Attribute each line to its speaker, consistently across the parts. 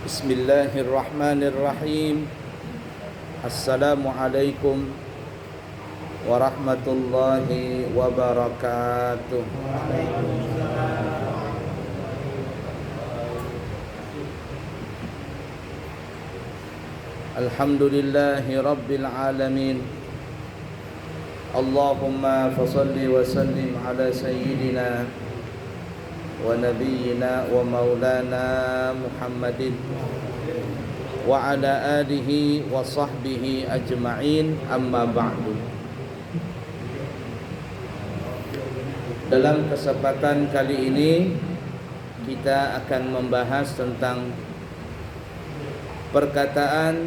Speaker 1: Bismillahirrahmanirrahim. Assalamualaikum warahmatullahi wabarakatuh. Alhamdulillahi rabbil alamin. Allahumma fasalli wa sallim ala sayyidina wa nabiyyina wa maulana Muhammadin wa ala alihi wa sahbihi ajma'in, amma ba'du. Dalam kesempatan kali ini kita akan membahas tentang perkataan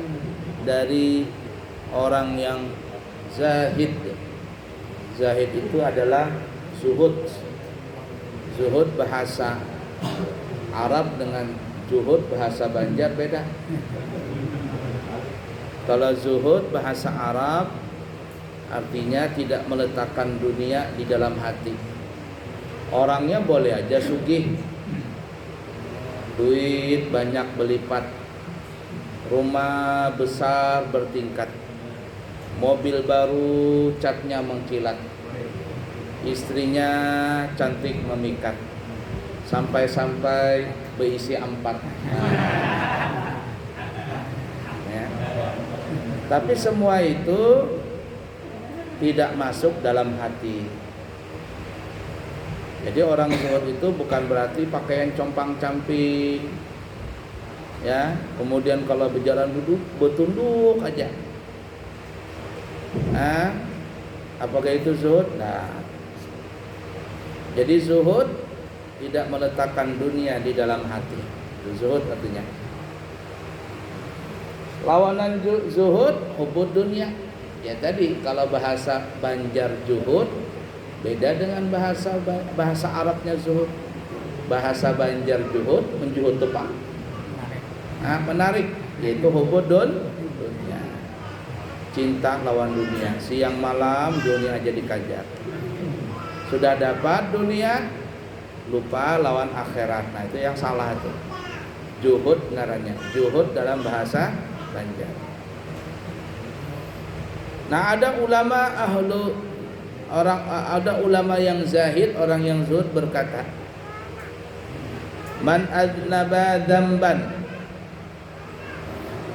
Speaker 1: dari orang yang zahid. Zahid itu adalah zuhud. Zuhud bahasa Arab dengan zuhud bahasa Banjar beda. Kalau zuhud bahasa Arab artinya tidak meletakkan dunia di dalam hati. Orangnya boleh aja sugih, duit banyak berlipat, rumah besar bertingkat, mobil baru catnya mengkilat, istrinya cantik memikat, sampai-sampai berisi 4. Ya. Tapi semua itu tidak masuk dalam hati. Jadi orang zuhud itu bukan berarti pakaian compang-camping, ya. Kemudian kalau berjalan duduk bertunduk aja. Apakah itu zuhud? Nah, jadi zuhud tidak meletakkan dunia di dalam hati. Zuhud artinya. Lawanan zuhud hubud dunia. Ya tadi kalau bahasa Banjar zuhud beda dengan bahasa Arabnya zuhud. Bahasa Banjar zuhud menjuhud apa? Menarik, yaitu hubud dunia. Cinta lawan dunia. Siang malam dunia jadi kajar. Sudah dapat dunia, lupa lawan akhirat. Nah itu yang salah itu. Juhud ngarannya. Juhud dalam bahasa Banjar. Nah ada ulama yang zahid, orang yang zuhud berkata, man adnaba dzamban,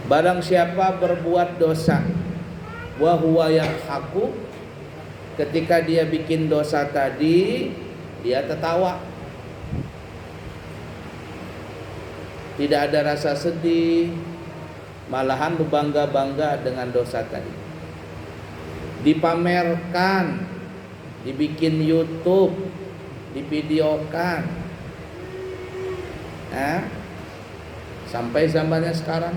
Speaker 1: barang siapa berbuat dosa, wa huwa yadhaku, ketika dia bikin dosa tadi dia tertawa, tidak ada rasa sedih, malahan berbangga-bangga dengan dosa tadi, dipamerkan, dibikin YouTube, divideokan. Sampai zamannya sekarang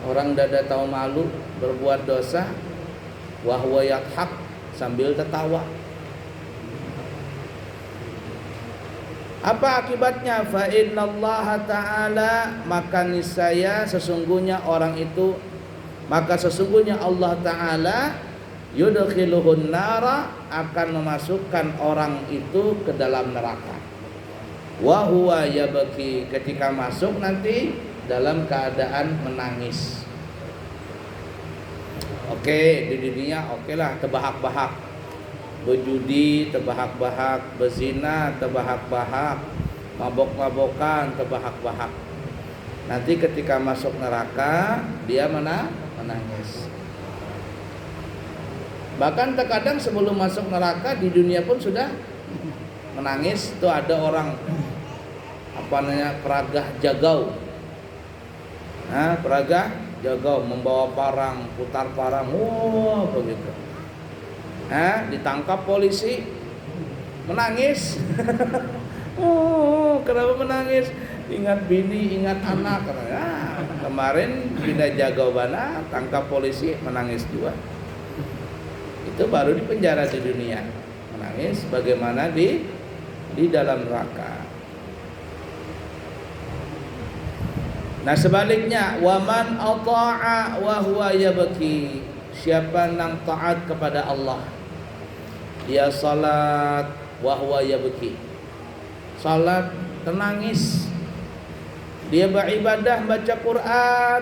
Speaker 1: orang dada tahu malu berbuat dosa, wa huwa yadhak, sambil tertawa. Apa akibatnya? Fa innallaha ta'ala, maka niscaya sesungguhnya orang itu, maka sesungguhnya Allah Ta'ala yudkhiluhun nara, akan memasukkan orang itu ke dalam neraka. Wa huwa yabki, ketika masuk nanti dalam keadaan menangis. Oke, di dunia okelah terbahak-bahak, berjudi terbahak-bahak, berzina terbahak-bahak, mabok-mabokan terbahak-bahak. Nanti ketika masuk neraka dia menangis. Bahkan terkadang sebelum masuk neraka di dunia pun sudah menangis. Itu ada orang peragah jagau. Peragah jagau membawa parang, putar parang, begitu. Ditangkap polisi, menangis. Kenapa menangis? Ingat bini, ingat anak. Kemarin pindah jagau bana, tangkap polisi, menangis juga. Itu baru di penjara di dunia, menangis. Bagaimana di dalam neraka. Nah sebaliknya, waman ata'a wa huwa yabki, siapa yang taat kepada Allah, dia salat wa huwa yabki, salat tenangis, Dia beribadah baca Quran,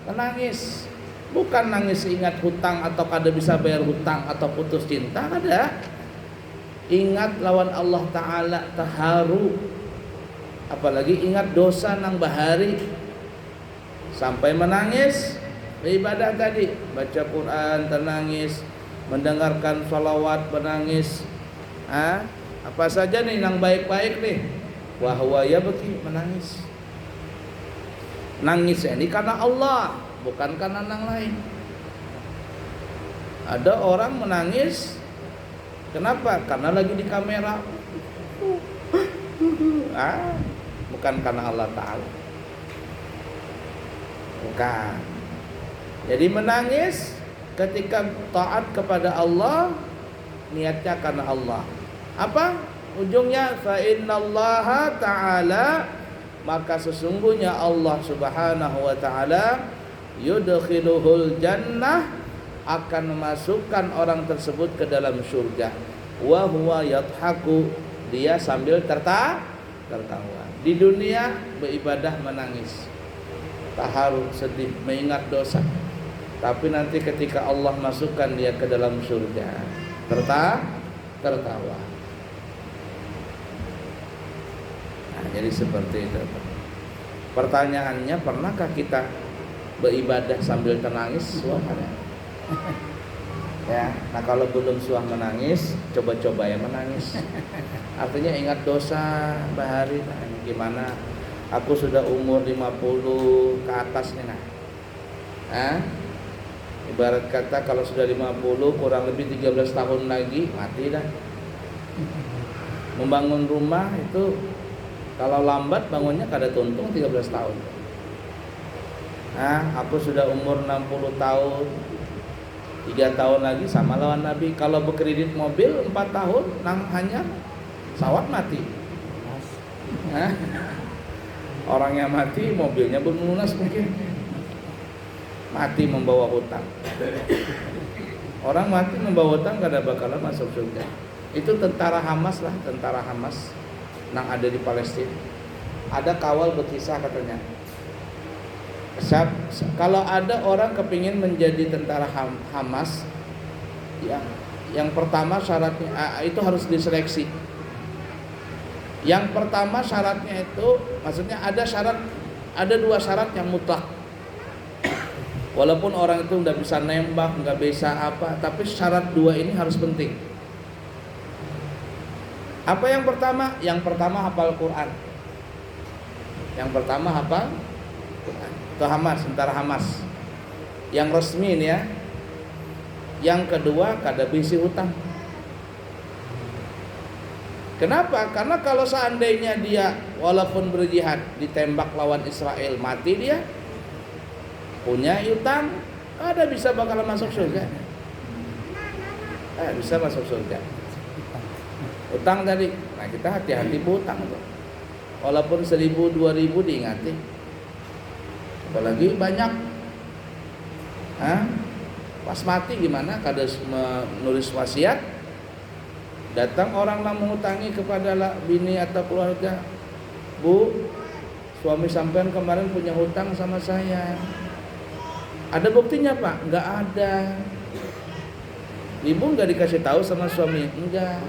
Speaker 1: menangis. Bukan nangis ingat hutang atau kada bisa bayar hutang atau putus cinta, kada. Ingat lawan Allah Ta'ala taharu. Apalagi ingat dosa nang bahari sampai menangis. Ibadah tadi, baca Quran tenangis, mendengarkan salawat menangis. Apa saja nih nang baik-baik nih, wahwa yabki, menangis. Nangis ini karena Allah, bukan karena nang lain. Ada orang menangis kenapa? Karena lagi di kamera. Bukan karena Allah Ta'ala. Bukan. Jadi menangis ketika taat kepada Allah, niatnya karena Allah. Apa ujungnya? Fa innallaha ta'ala, maka sesungguhnya Allah Subhanahu wa ta'ala yudkhiluhul jannah, akan memasukkan orang tersebut ke dalam surga. Wa huwa yadhaku, dia sambil tertawa. Di dunia beribadah menangis, taharu, sedih, mengingat dosa. Tapi nanti ketika Allah masukkan dia ke dalam surga, tertawa. Nah, jadi seperti itu. Pertanyaannya, pernahkah kita beribadah sambil menangis? Suara. Ya, nah kalau belum suah menangis, coba-coba ya menangis. Artinya ingat dosa bahari. Nah, gimana? Aku sudah umur 50 ke atas nih, nah. Ibarat kata kalau sudah 50 kurang lebih 13 tahun lagi mati dah. Membangun rumah itu kalau lambat bangunnya kada tuntung 13 tahun. Aku sudah umur 60 tahun, 3 tahun lagi sama lawan Nabi. Kalau berkredit mobil 4 tahun nang hanya sawat mati. Orangnya mati, mobilnya belum lunas mungkin. Mati membawa hutang. Orang mati membawa hutang kada bakalan masuk surga. Itu tentara Hamas lah, tentara Hamas nang ada di Palestina. Ada kawal berkisah katanya. Kalau ada orang kepingin menjadi tentara Hamas, yang pertama syaratnya itu harus diseleksi. Yang pertama syaratnya itu, maksudnya ada 2 syarat yang mutlak. Walaupun orang itu nggak bisa nembak, nggak bisa apa, tapi syarat 2 ini harus penting. Apa yang pertama? Yang pertama hafal Quran. Yang pertama hafal Quran. Itu Hamas, tentara Hamas. Yang resmi ini ya. Yang kedua kada bisi hutang. Kenapa? Karena kalau seandainya dia walaupun berjihad ditembak lawan Israel mati dia, punya utang, ada bisa bakalan masuk surga. Bisa masuk surga. Utang tadi, nah kita hati-hati berutang tuh. Walaupun 1.000, 2.000 diingati. Apalagi banyak. Pas mati gimana? Kada menulis wasiat. Datang orang yang mengutangi kepada bini atau keluarga. Bu, suami sampean kemarin punya hutang sama saya. Ada buktinya Pak? Enggak ada. Ibu enggak dikasih tahu sama suami? Enggak.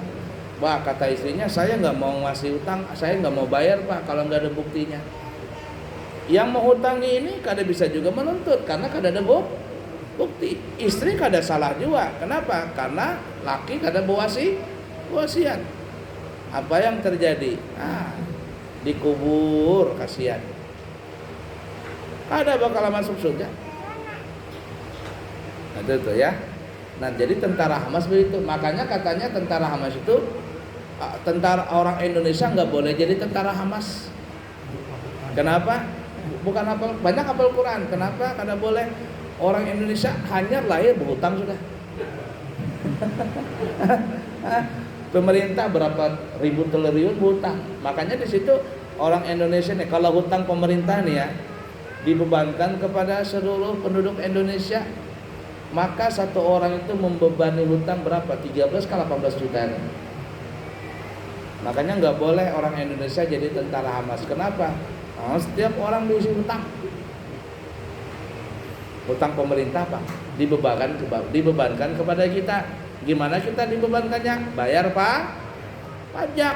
Speaker 1: Wah, kata istrinya, saya enggak mau ngasih utang, saya enggak mau bayar Pak kalau enggak ada buktinya. Yang menghutangi ini kada bisa juga menuntut karena kada ada bukti. Istri kada salah juga. Kenapa? Karena laki kada wasiat. Apa yang terjadi? Dikubur, kasihan. Kada bakal masuk surga. Nah, itu ya. Nah, jadi tentara Hamas begitu. Makanya katanya tentara Hamas itu tentara orang Indonesia nggak boleh jadi tentara Hamas. Kenapa? Bukan banyak hafal Quran. Kenapa? Karena boleh. Orang Indonesia hanya lahir berhutang sudah. Pemerintah berapa ribu triliun berhutang. Makanya di situ orang Indonesia nih, kalau hutang pemerintah nih ya dibebankan kepada seluruh penduduk Indonesia, maka satu orang itu membebani hutang berapa? 13 ke 18 juta. Makanya nggak boleh orang Indonesia jadi tentara Hamas. Kenapa? Oh, setiap orang diisi hutang. Hutang pemerintah Pak dibebankan kepada kita. Gimana kita dibebankannya? Bayar pajak.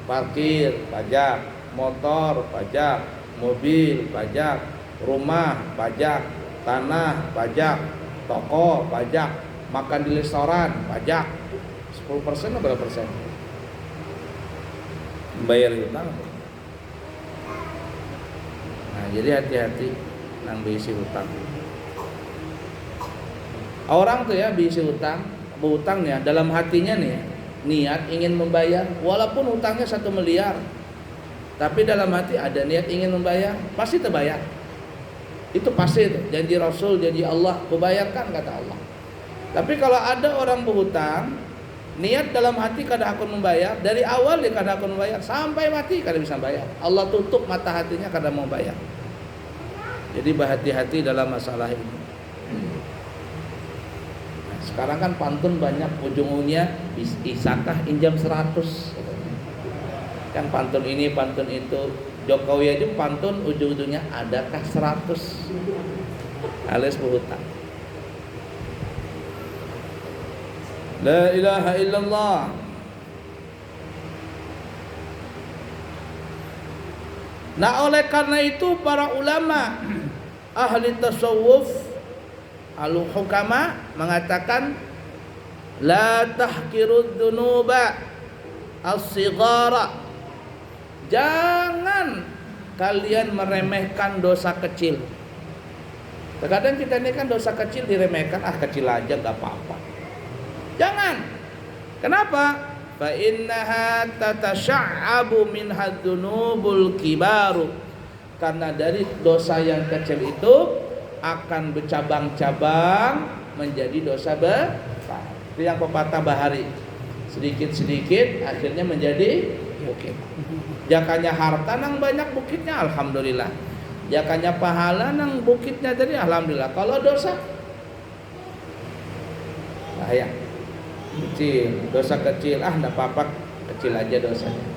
Speaker 1: Parkir, pajak. Motor, pajak. Mobil, pajak. Rumah, pajak. Tanah, pajak. Toko, pajak. Makan di restoran, pajak. 10% atau berapa persen? Bayar hutang. Nah, jadi hati-hati nang diisi hutang. Orang tuh ya diisi hutang, berhutang ya dalam hatinya nih niat ingin membayar, walaupun hutangnya 1 miliar, tapi dalam hati ada niat ingin membayar, pasti terbayar. Itu pasti itu, janji Rasul, janji Allah, kubayarkan kata Allah. Tapi kalau ada orang berhutang, niat dalam hati kada akan membayar, dari awal dia kada akan membayar, sampai mati kada bisa bayar. Allah tutup mata hatinya kada mau bayar. Jadi berhati-hati dalam masalah ini. Nah, sekarang kan pantun banyak ujung-ujungnya isakah injam 100. Kan pantun ini, pantun itu. Jokowi aja pantun ujung-ujungnya adakah 100 alias berhutang. La ilaha illallah. Nah, oleh karena itu para ulama ahli tasawuf al-hukama mengatakan la tahqirud dunuba as-sighara. Jangan kalian meremehkan dosa kecil. Terkadang kita ini kan dosa kecil diremehkan, kecil aja gak apa-apa. Jangan. Kenapa? Fa innaha tatasya'abu minha dzunubul kibaru. Karena dari dosa yang kecil itu akan bercabang-cabang menjadi dosa besar. Itu yang pepatah bahari. Sedikit-sedikit akhirnya menjadi bukit. Jakanya harta nang banyak bukitnya alhamdulillah. Jakanya pahala nang bukitnya tadi alhamdulillah. Kalau dosa bahaya. Kecil, dosa kecil, enggak apa-apa, kecil aja dosanya.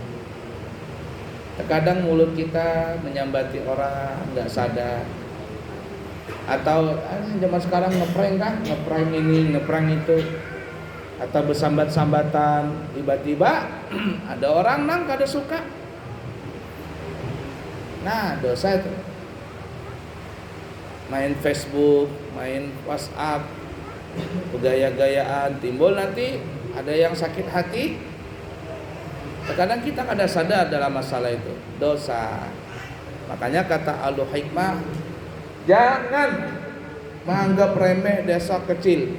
Speaker 1: Terkadang mulut kita menyambati orang enggak sadar. Atau zaman sekarang ngeprank kan, ngeprank ini, ngeprank itu. Atau bersambat-sambatan, tiba-tiba ada orang nang kada suka. Nah, dosa itu. Main Facebook, main WhatsApp, gaya-gayaan, timbul nanti ada yang sakit hati. Terkadang kita kada sadar dalam masalah itu, dosa. Makanya kata Ahlu Hikmah, jangan menganggap remeh dosa kecil.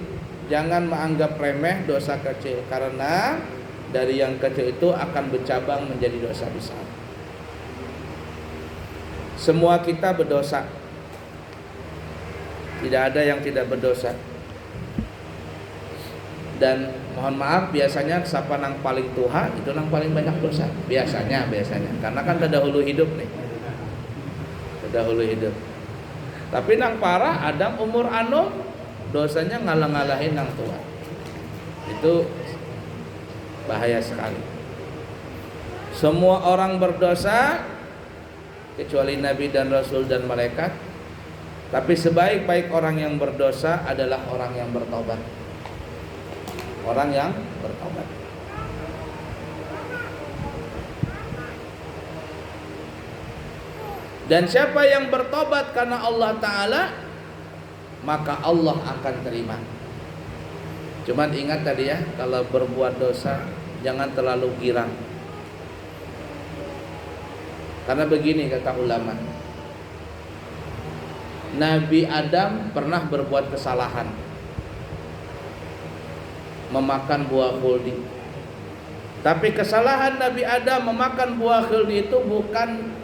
Speaker 1: Jangan menganggap remeh dosa kecil, karena dari yang kecil itu akan bercabang menjadi dosa besar. Semua kita berdosa. Tidak ada yang tidak berdosa. Dan mohon maaf, biasanya siapa nang paling tua itu nang paling banyak dosa. Biasanya. Karena kan terdahulu hidup nih. Terdahulu hidup. Tapi nang parah Adam umur anom dosanya ngalah-ngalahin nang tua. Itu bahaya sekali. Semua orang berdosa kecuali Nabi dan Rasul dan malaikat. Tapi sebaik-baik orang yang berdosa adalah orang yang bertobat. Orang yang bertobat. Dan siapa yang bertobat karena Allah Ta'ala, maka Allah akan terima. Cuman ingat tadi ya, kalau berbuat dosa jangan terlalu girang. Karena begini kata ulama, Nabi Adam pernah berbuat kesalahan, memakan buah khuldi. Tapi kesalahan Nabi Adam memakan buah khuldi itu bukan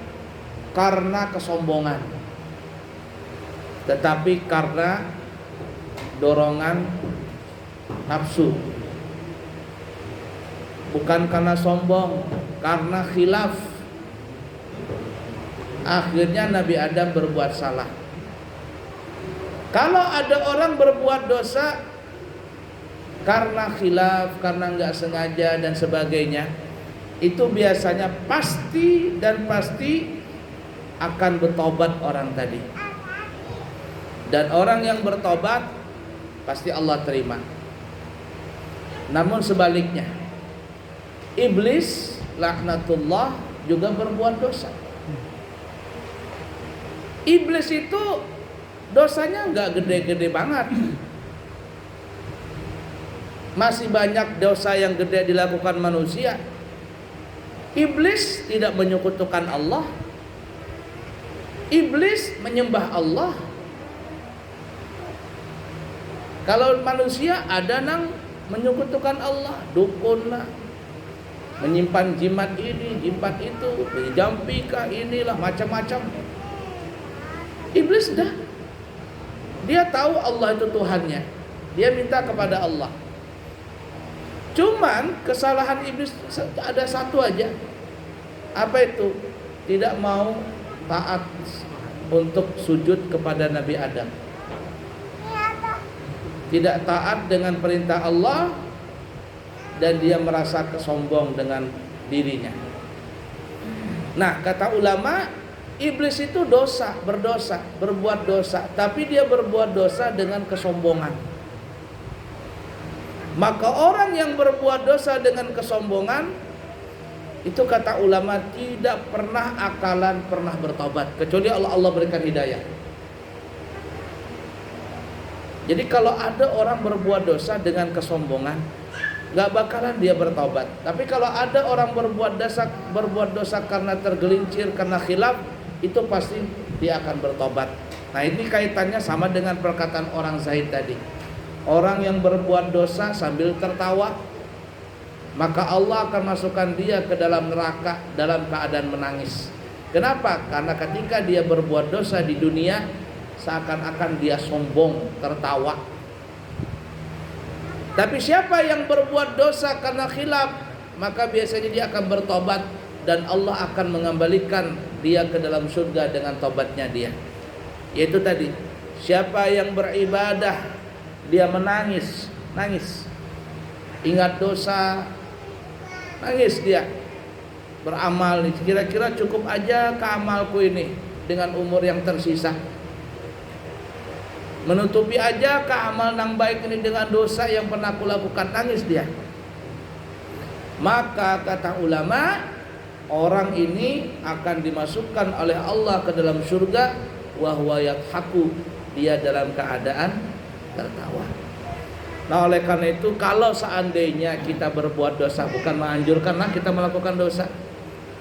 Speaker 1: karena kesombongan, tetapi karena dorongan nafsu. Bukan karena sombong, karena khilaf. Akhirnya Nabi Adam berbuat salah. Kalau ada orang berbuat dosa karena khilaf, karena nggak sengaja dan sebagainya, itu biasanya pasti akan bertobat orang tadi. Dan orang yang bertobat pasti Allah terima. Namun sebaliknya, iblis laknatullah juga berbuat dosa. Iblis itu dosanya nggak gede-gede banget. Masih banyak dosa yang gede dilakukan manusia. Iblis tidak menyekutukan Allah. Iblis menyembah Allah. Kalau manusia ada nang menyekutukan Allah, dukun lah, menyimpan jimat ini, jimat itu, jampika inilah, macam-macam. Iblis dah, dia tahu Allah itu Tuhannya, dia minta kepada Allah. Cuman kesalahan iblis ada satu aja. Apa itu? Tidak mau taat untuk sujud kepada Nabi Adam. Tidak taat dengan perintah Allah, dan dia merasa kesombong dengan dirinya. Nah, kata ulama, iblis itu berdosa, berbuat dosa, tapi dia berbuat dosa dengan kesombongan. Maka orang yang berbuat dosa dengan kesombongan, itu kata ulama tidak pernah akalan, pernah bertobat, kecuali Allah berikan hidayah. Jadi kalau ada orang berbuat dosa dengan kesombongan, gak bakalan dia bertobat. Tapi kalau ada orang berbuat dosa karena tergelincir, karena khilaf, itu pasti dia akan bertobat. Nah, ini kaitannya sama dengan perkataan orang Zaid tadi. Orang yang berbuat dosa sambil tertawa, maka Allah akan masukkan dia ke dalam neraka dalam keadaan menangis. Kenapa? Karena ketika dia berbuat dosa di dunia, seakan-akan dia sombong, tertawa. Tapi siapa yang berbuat dosa karena khilaf, maka biasanya dia akan bertobat, dan Allah akan mengembalikan dia ke dalam surga dengan tobatnya dia. Yaitu tadi, siapa yang beribadah dia menangis, ingat dosa, nangis dia, beramal, kira-kira cukup aja ke amalku ini dengan umur yang tersisa, menutupi aja ke amal yang baik ini dengan dosa yang pernah aku lakukan, nangis dia. Maka kata ulama, orang ini akan dimasukkan oleh Allah ke dalam surga, wa huwa yadhaku, dia dalam keadaan tertawa. Nah, oleh karena itu, kalau seandainya kita berbuat dosa, bukan menganjurkanlah kita melakukan dosa,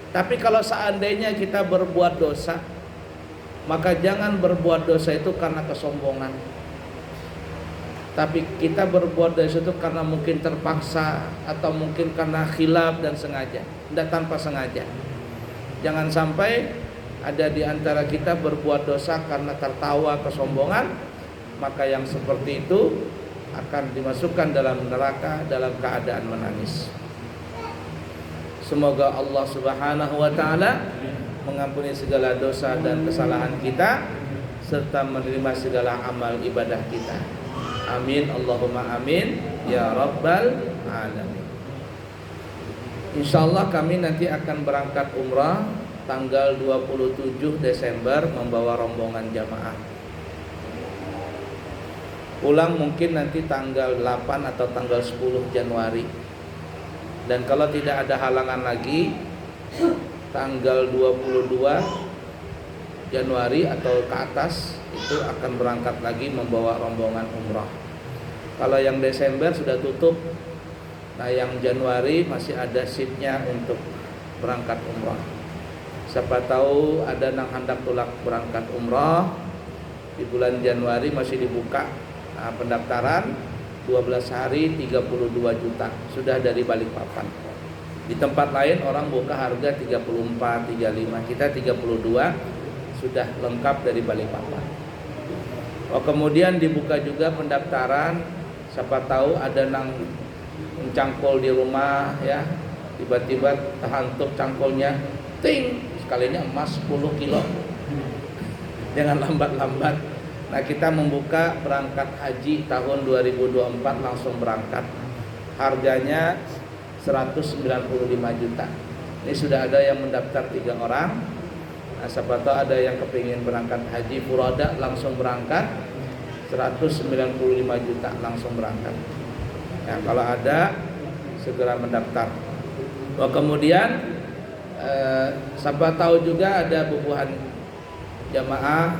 Speaker 1: tapi kalau seandainya kita berbuat dosa, maka jangan berbuat dosa itu karena kesombongan. Tapi kita berbuat dosa itu karena mungkin terpaksa, atau mungkin karena khilaf dan sengaja, tidak tanpa sengaja. Jangan sampai ada di antara kita berbuat dosa karena tertawa, kesombongan, maka yang seperti itu akan dimasukkan dalam neraka dalam keadaan menangis. Semoga Allah Subhanahu wa taala mengampuni segala dosa dan kesalahan kita, serta menerima segala amal ibadah kita. Amin, Allahumma amin ya rabbal alamin. Insyaallah kami nanti akan berangkat umrah tanggal 27 Desember membawa rombongan jamaah. Pulang mungkin nanti tanggal 8 atau tanggal 10 Januari. Dan kalau tidak ada halangan lagi, tanggal 22 Januari atau ke atas itu akan berangkat lagi membawa rombongan umrah. Kalau yang Desember sudah tutup, nah yang Januari masih ada seatnya untuk berangkat umrah. Siapa tahu ada yang hendak tulak berangkat umrah di bulan Januari masih dibuka pendaftaran 12 hari 32 juta sudah dari Balikpapan. Di tempat lain orang buka harga 34, 35, kita 32 sudah lengkap dari Balikpapan. Oh, kemudian dibuka juga pendaftaran, siapa tahu ada yang mencangkul di rumah ya, tiba-tiba terhantuk cangkulnya, ting, sekalinya emas 10 kilo. Jangan lambat-lambat. Nah, kita membuka berangkat haji tahun 2024 langsung berangkat. Harganya 195 juta. Ini sudah ada yang mendaftar 3 orang. Nah, siapa tahu ada yang kepingin berangkat haji furada langsung berangkat 195 juta langsung berangkat. Ya, kalau ada segera mendaftar. Oh, kemudian siapa tahu juga ada bubuhan jamaah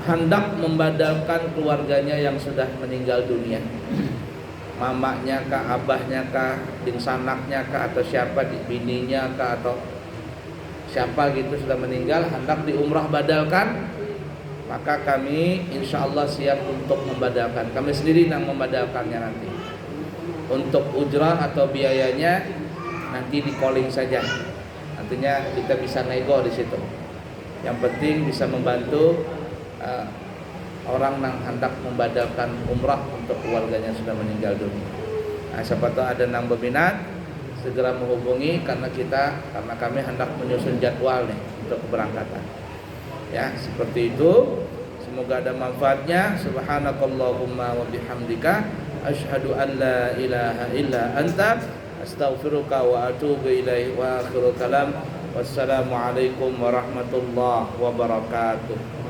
Speaker 1: hendak membadalkan keluarganya yang sudah meninggal dunia, mamanya kah, abahnya kah, binsanaknya kah, atau siapa, bininya kah, atau siapa gitu sudah meninggal hendak diumrah badalkan, maka kami insya Allah siap untuk membadalkan. Kami sendiri yang membadalkannya nanti. Untuk ujrah atau biayanya nanti di calling saja. Nantinya kita bisa nego di situ. Yang penting bisa membantu orang yang hendak membadalkan umrah untuk keluarganya sudah meninggal dunia. Nah, siapa tahu ada yang berminat segera menghubungi karena kami hendak menyusun jadwal nih untuk keberangkatan. Ya, seperti itu. Semoga ada manfaatnya. Subhanakallahumma wa bihamdika asyhadu an la ilaha illa anta astaghfiruka wa atubu ilaik. Wa akhiru kalam. Wassalamualaikum warahmatullahi wabarakatuh.